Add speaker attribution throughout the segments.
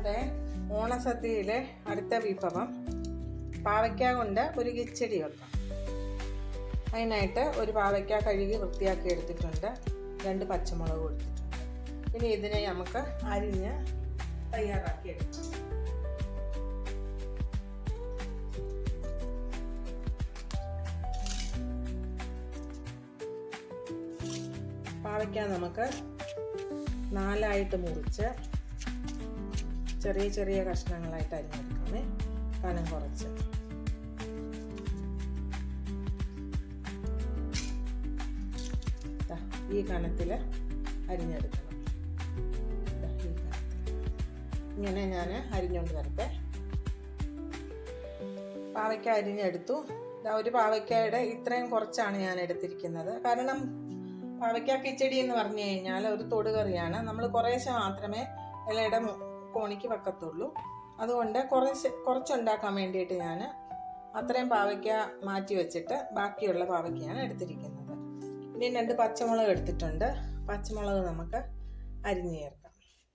Speaker 1: നമ്മുടെ ഓണസദ്യയിലെ അടുത്ത വിഭവം പാവയ്ക്ക കൊണ്ട് ഒരു കിച്ചടി വെക്കാം. അതിനായിട്ട് ഒരു പാവയ്ക്ക കഴുകി വൃത്തിയാക്കി എടുത്തിട്ടുണ്ട്. 2 പച്ചമുളക് കൊടുത്തിട്ടുണ്ട്. ഇനി ഇതിനെ നമുക്ക് അരിഞ്ഞ് തയ്യാറാക്കി എടുക്കാം. പാവയ്ക്ക നമുക്ക് 4 മുറിച്ച് ചെറിയ ചെറിയ കഷ്ണങ്ങളായിട്ട് അരിഞ്ഞെടുക്കാമേ. കനം കുറച്ച് ഈ കനത്തിൽ അരിഞ്ഞെടുക്കണം. ഇങ്ങനെ ഞാൻ അരിഞ്ഞുകൊണ്ട് വരട്ടെ. പാവയ്ക്ക അരിഞ്ഞെടുത്തു. ഒരു പാവയ്ക്കയുടെ ഇത്രയും കുറച്ചാണ് ഞാൻ എടുത്തിരിക്കുന്നത്. കാരണം പാവയ്ക്ക കിച്ചടി എന്ന് പറഞ്ഞു കഴിഞ്ഞാൽ ഒരു തൊടുകറിയാണ്. നമ്മൾ കുറേശ്ശെ മാത്രമേ ഇലയുടെ കോണിക്ക് വെക്കത്തുള്ളൂ. അതുകൊണ്ട് കുറച്ചുണ്ടാക്കാൻ വേണ്ടിയിട്ട് ഞാൻ അത്രയും പാവയ്ക്ക മാറ്റി വെച്ചിട്ട് ബാക്കിയുള്ള പാവയ്ക്കയാണ് എടുത്തിരിക്കുന്നത്. ഇനി 2 പച്ചമുളക് എടുത്തിട്ടുണ്ട്. പച്ചമുളക് നമുക്ക് അരിഞ്ഞ് ചേർക്കാം.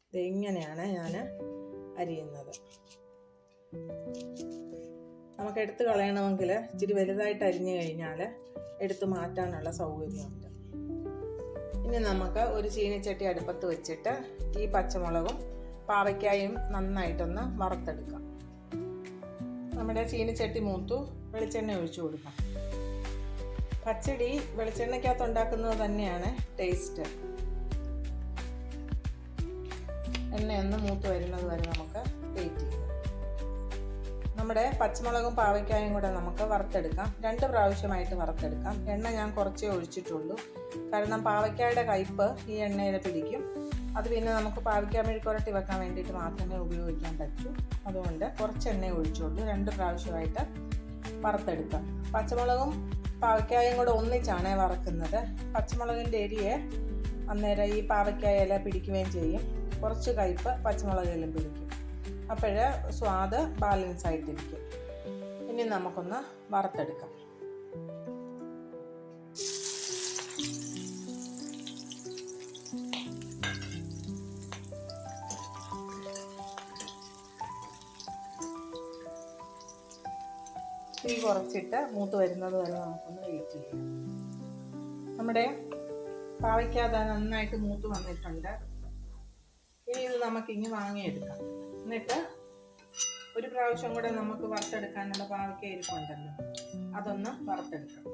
Speaker 1: ഇത് ഇങ്ങനെയാണ് ഞാൻ അരിയുന്നത്. നമുക്ക് എടുത്ത് കളയണമെങ്കിൽ ഇച്ചിരി വലുതായിട്ട് അരിഞ്ഞു കഴിഞ്ഞാൽ എടുത്ത് മാറ്റാനുള്ള സൗകര്യമുണ്ട്. ഇനി നമുക്ക് ഒരു ചീനിച്ചട്ടി അടുപ്പത്ത് വെച്ചിട്ട് ഈ പച്ചമുളകും പാവയ്ക്കായും നന്നായിട്ടൊന്ന് വറുത്തെടുക്കാം. നമ്മുടെ ചീനിച്ചട്ടി മൂത്തു. വെളിച്ചെണ്ണ ഒഴിച്ചു കൊടുക്കാം. പച്ചടി വെളിച്ചെണ്ണയ്ക്കകത്ത് ഉണ്ടാക്കുന്നത് തന്നെയാണ് ടേസ്റ്റ്. എണ്ണയൊന്ന് മൂത്ത് വരുന്നത് വരെ നമുക്ക് വെയിറ്റ് ചെയ്യാം. നമ്മുടെ പച്ചമുളകും പാവയ്ക്കായും കൂടെ നമുക്ക് വറുത്തെടുക്കാം. 2 പ്രാവശ്യമായിട്ട് വറുത്തെടുക്കാം. എണ്ണ ഞാൻ കുറച്ചേ ഒഴിച്ചിട്ടുള്ളൂ. കാരണം പാവയ്ക്കായുടെ കയ്പ്പ് ഈ എണ്ണയിൽ പിടിക്കും. അത് പിന്നെ നമുക്ക് പാവയ്ക്ക മെഴുക്കുരട്ടി വെക്കാൻ വേണ്ടിയിട്ട് മാത്രമേ ഉപയോഗിക്കാൻ പറ്റൂ. അതുകൊണ്ട് കുറച്ച് എണ്ണ ഒഴിച്ചുള്ളൂ. 2 പ്രാവശ്യമായിട്ട് വറുത്തെടുക്കാം. പച്ചമുളകും പാവയ്ക്കായും കൂടെ ഒന്നിച്ചാണ് വറക്കുന്നത്. പച്ചമുളകിൻ്റെ എരിയെ അന്നേരം ഈ പാവയ്ക്കായ പിടിക്കുകയും ചെയ്യും. കുറച്ച് കയ്പ്പ് പച്ചമുളകിലും പിടിക്കും. അപ്പോൾ സ്വാദ് ബാലൻസ് ആയിട്ടിരിക്കും. ഇനി നമുക്കൊന്ന് വറുത്തെടുക്കാം. തീ കുറച്ചിട്ട് മൂത്ത് വരുന്നത് വരെ നമുക്കൊന്ന് വെയിറ്റ് ചെയ്യാം. നമ്മുടെ പാവയ്ക്കാതെ നന്നായിട്ട് മൂത്ത് വന്നിട്ടുണ്ട്. ഇനി ഇത് നമുക്കിങ്ങ് വാങ്ങിയെടുക്കാം. എന്നിട്ട് ഒരു പ്രാവശ്യം കൂടെ നമുക്ക് വറുത്തെടുക്കാനുള്ള പാവയ്ക്ക ഇരിപ്പുണ്ടല്ലോ, അതൊന്ന് വറുത്തെടുക്കാം.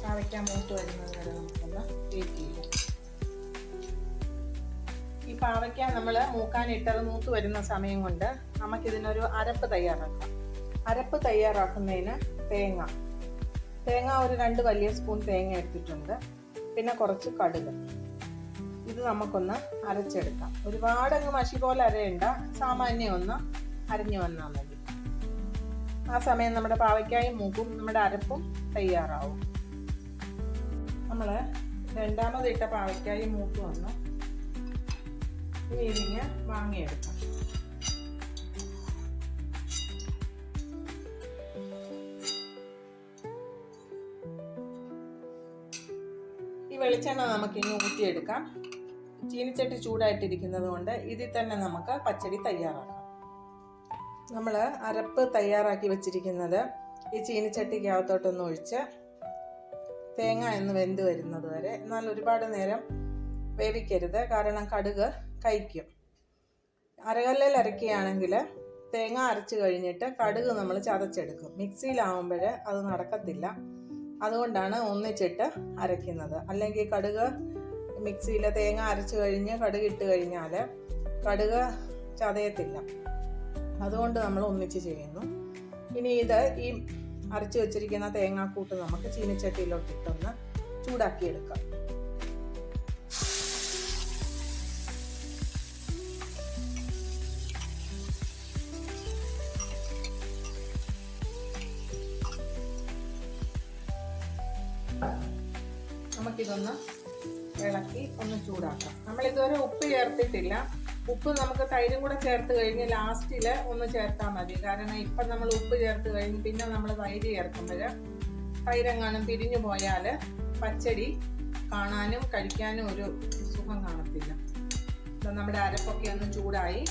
Speaker 1: പാവയ്ക്ക മൂത്ത് വരുന്നത് വരെ നമുക്കൊന്ന് വെയിറ്റ് ചെയ്യാം. ഈ പാവയ്ക്ക നമ്മൾ മൂക്കാനിട്ടത് മൂത്ത് വരുന്ന സമയം കൊണ്ട് നമുക്കിതിനൊരു അരപ്പ് തയ്യാറാക്കാം. അരപ്പ് തയ്യാറാക്കുന്നതിന് തേങ്ങ ഒരു 2 വലിയ സ്പൂൺ തേങ്ങ എടുത്തിട്ടുണ്ട്. പിന്നെ കുറച്ച് കടുക്. ഇത് നമുക്കൊന്ന് അരച്ചെടുക്കാം. ഒരുപാടങ്ങ് മഷി പോലെ അരയണ്ട, സാമാന്യം ഒന്ന് അരഞ്ഞു വന്നാൽ മതി. ആ സമയം നമ്മുടെ പാവയ്ക്കായും മൂക്കും നമ്മുടെ അരപ്പും തയ്യാറാവും. നമ്മൾ രണ്ടാമതിട്ട പാവയ്ക്കായും മൂക്ക് വന്നു. ഇനി ഇതിന് വാങ്ങിയെടുക്കാം. ഈ വെളിച്ചെണ്ണ നമുക്കിനി ഊറ്റിയെടുക്കാം. ചീനിച്ചട്ടി ചൂടായിട്ടിരിക്കുന്നത് കൊണ്ട് ഇതിൽ തന്നെ നമുക്ക് പച്ചടി തയ്യാറാക്കാം. നമ്മൾ അരപ്പ് തയ്യാറാക്കി വെച്ചിരിക്കുന്നത് ഈ ചീനിച്ചട്ടിക്കകത്തോട്ടൊന്ന് ഒഴിച്ച് തേങ്ങ എന്ന് വെന്ത് വരുന്നത് വരെ, എന്നാൽ ഒരുപാട് നേരം വേവിക്കരുത്. കാരണം കടുക് കഴിക്കും. അരകല്ലിൽ അരക്കുകയാണെങ്കിൽ തേങ്ങ അരച്ച് കഴിഞ്ഞിട്ട് കടുക് നമ്മൾ ചതച്ചെടുക്കും. മിക്സിയിലാവുമ്പോൾ അത് നടക്കത്തില്ല. അതുകൊണ്ടാണ് ഒന്നിച്ചിട്ട് അരയ്ക്കുന്നത്. അല്ലെങ്കിൽ കടുക് മിക്സിയിൽ തേങ്ങ അരച്ച് കഴിഞ്ഞ് കടുക് ഇട്ട് കഴിഞ്ഞാൽ കടുക് ചതയത്തില്ല. അതുകൊണ്ട് നമ്മൾ ഒന്നിച്ച് ചെയ്യുന്നു. ഇനി ഇത് ഈ അരച്ച് വെച്ചിരിക്കുന്ന തേങ്ങാക്കൂട്ട് നമുക്ക് ചീനിച്ചട്ടിയിലോട്ടിട്ടൊന്ന് ചൂടാക്കിയെടുക്കാം. നമുക്കിതൊന്ന് ഇളക്കി ഒന്ന് ചൂടാക്കാം. നമ്മളിതുവരെ ഉപ്പ് ചേർത്തിട്ടില്ല. ഉപ്പ് നമുക്ക് തൈരും കൂടെ ചേർത്ത് കഴിഞ്ഞ് ലാസ്റ്റിൽ ഒന്ന് ചേർത്താൽ മതി. കാരണം ഇപ്പം നമ്മൾ ഉപ്പ് ചേർത്ത് കഴിഞ്ഞ് പിന്നെ നമ്മൾ തൈര് ചേർക്കുമ്പോൾ തൈരെങ്ങാനും പിരിഞ്ഞു പോയാൽ പച്ചടി കാണാനും കഴിക്കാനും ഒരു സുഖം കാണത്തില്ല. നമ്മുടെ അരപ്പൊക്കെ ഒന്ന് ചൂടായി,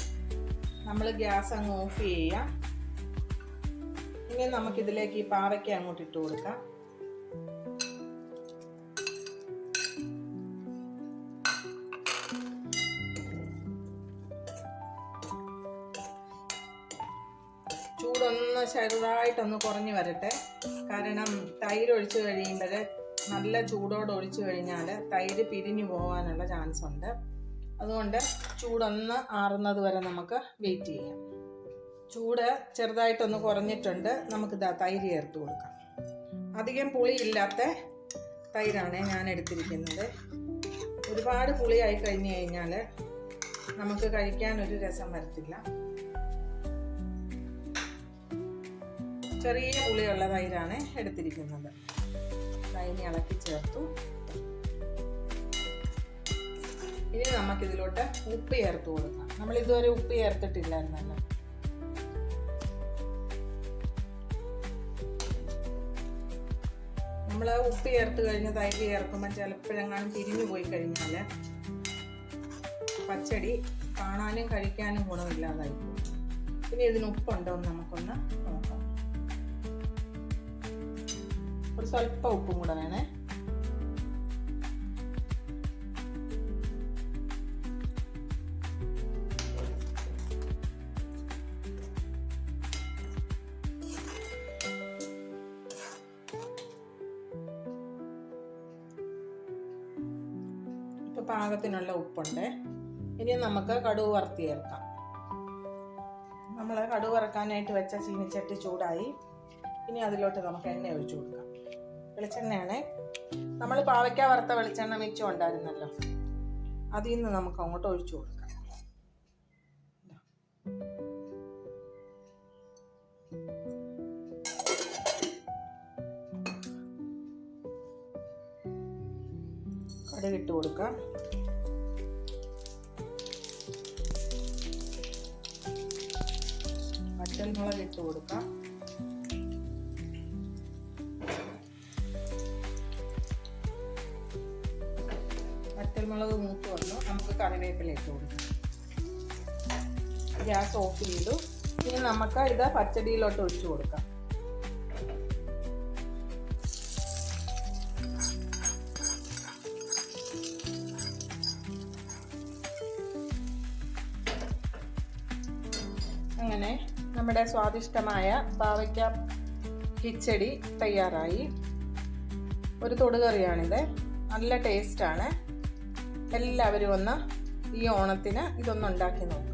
Speaker 1: നമ്മൾ ഗ്യാസ് അങ്ങ് ഓഫ് ചെയ്യാം. ഇനി നമുക്കിതിലേക്ക് ഈ പാവയ്ക്ക അങ്ങോട്ട് ഇട്ട് കൊടുക്കാം. ചൂടൊന്ന് ചെറുതായിട്ടൊന്ന് കുറഞ്ഞു വരട്ടെ. കാരണം തൈര് ഒഴിച്ച് കഴിയുമ്പോൾ നല്ല ചൂടോടെ ഒഴിച്ചു കഴിഞ്ഞാൽ തൈര് പിരിഞ്ഞു പോകാനുള്ള ചാൻസ് ഉണ്ട്. അതുകൊണ്ട് ചൂടൊന്ന് ആറുന്നത് വരെ നമുക്ക് വെയിറ്റ് ചെയ്യാം. ചൂട് ചെറുതായിട്ടൊന്ന് കുറഞ്ഞിട്ടുണ്ട്. നമുക്കിതാ തൈര് ചേർത്ത് കൊടുക്കാം. അധികം പുളിയില്ലാത്ത തൈരാണ് ഞാൻ എടുത്തിരിക്കുന്നത്. ഒരുപാട് പുളിയായി കഴിഞ്ഞ് കഴിഞ്ഞാൽ നമുക്ക് കഴിക്കാനൊരു രസം വരത്തില്ല. ചെറിയ പുളിയുള്ള തൈരാണ് എടുത്തിരിക്കുന്നത്. തൈര് ഇളക്കി ചേർത്തു. ഇനി നമുക്കിതിലോട്ട് ഉപ്പ് ചേർത്ത് കൊടുക്കാം. നമ്മൾ ഇതുവരെ ഉപ്പ് ചേർത്തിട്ടില്ലായിരുന്നല്ലോ. നമ്മൾ ഉപ്പ് ചേർത്ത് കഴിഞ്ഞ് തൈര് ചേർക്കുമ്പോൾ ചിലപ്പോഴെങ്ങാനും പിരിഞ്ഞു പോയി കഴിഞ്ഞാൽ പച്ചടി കാണാനും കഴിക്കാനും ഗുണമില്ലാതായി പോകും. ഇനി ഇതിന് ഉപ്പുണ്ടോ എന്ന് നമുക്കൊന്ന് നോക്കാം. ഒരു സ്വല്പം ഉപ്പും കൂടെ വേണേ. ഇപ്പൊ പാകത്തിനുള്ള ഉപ്പുണ്ട്. ഇനി നമുക്ക് കടുക് വറുത്ത് ചേർക്കാം. നമ്മൾ കടുക് വറുക്കാനായിട്ട് വെച്ച ചീനിച്ചട്ടി ചൂടായി. ഇനി അതിലോട്ട് നമുക്ക് എണ്ണ ഒഴിച്ചു കൊടുക്കാം. വെളിച്ചെണ്ണയാണ്. നമ്മൾ പാവയ്ക്ക വറുത്ത വെളിച്ചെണ്ണ മിച്ചം ഉണ്ടായിരുന്നല്ലോ, അതിൽ നിന്ന് നമുക്ക് അങ്ങോട്ട് ഒഴിച്ചു കൊടുക്കാം. കടുക് ഇട്ട് കൊടുക്കാം. വറ്റൽമുളക് ഇട്ട് കൊടുക്കാം. വറ്റൽമുളക് മൂത്ത് വന്നു. നമുക്ക് കറിവേപ്പില ഇട്ട് കൊടുക്കാം. ഗ്യാസ് ഓഫ് ചെയ്തു. ഇനി നമുക്ക് ഇത് പച്ചടിയിലോട്ട് ഒഴിച്ചു കൊടുക്കാം. അങ്ങനെ നമ്മുടെ സ്വാദിഷ്ടമായ പാവയ്ക്ക കിച്ചടി തയ്യാറായി. ഒരു തൊടുകറിയാണിത്. നല്ല ടേസ്റ്റാണ്. എല്ലാവരും ഒന്ന് ഈ ഓണത്തിന് ഇതൊന്നുണ്ടാക്കി നോക്കും.